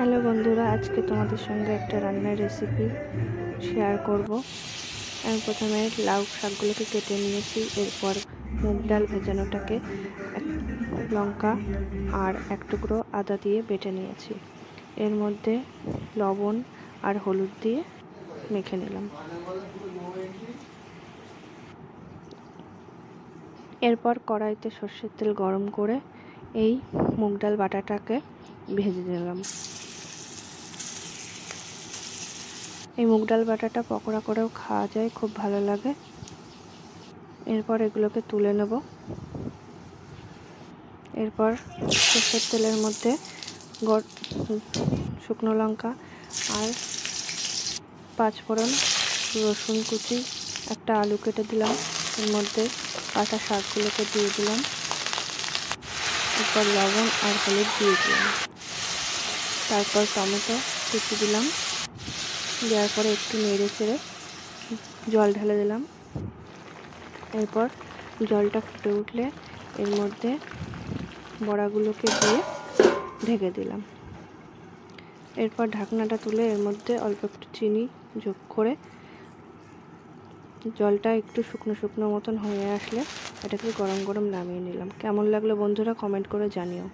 Hello বন্ধুরা, আজকে তোমাদের সঙ্গে একটা রান্নার রেসিপি শেয়ার করব। আমি প্রথমে লাউ শাকগুলোকে কেটে নিয়েছি। এরপর মুগ ডাল ভেজানোটাকে লঙ্কা আর এক টুকরো আদা দিয়ে বেটে নিয়েছি। এর মধ্যে লবণ আর হলুদ দিয়ে মেখে নিলাম। এরপর কড়াইতে সর্ষের তেল গরম করে এই মুগ ডাল বাটাটাকে ভেজে নিলাম। এই মুগ ডাল বাটাটা পকোড়া করেও খাওয়া যায়, খুব ভালো লাগে। এরপর এগুলোকে তুলে নেব। এরপর সর্ষের তেলের মধ্যে শুকনো লঙ্কা আর 5 ফোড়ন, রসুন কুচি, একটা আলু কেটে দিলাম। এর মধ্যে কাটা শাকগুলোকে দিয়ে দিলাম। এরপর লবণ আর হলুদ দিয়ে দিলাম। তারপর টমেটো কুচি দিলাম। দেওয়ার পরে একটু নেড়ে চেড়ে জল ঢেলে দিলাম। এরপর জলটা ফুটে উঠলে এর মধ্যে বড়াগুলোকে দিয়ে ঢেকে দিলাম। এরপর ঢাকনাটা তুলে এর মধ্যে অল্প একটু চিনি যোগ করে জলটা একটু শুকনো শুকনো মতন হয়ে আসলে এটাকে গরম গরম নামিয়ে নিলাম। কেমন লাগলো বন্ধুরা, কমেন্ট করে জানিও।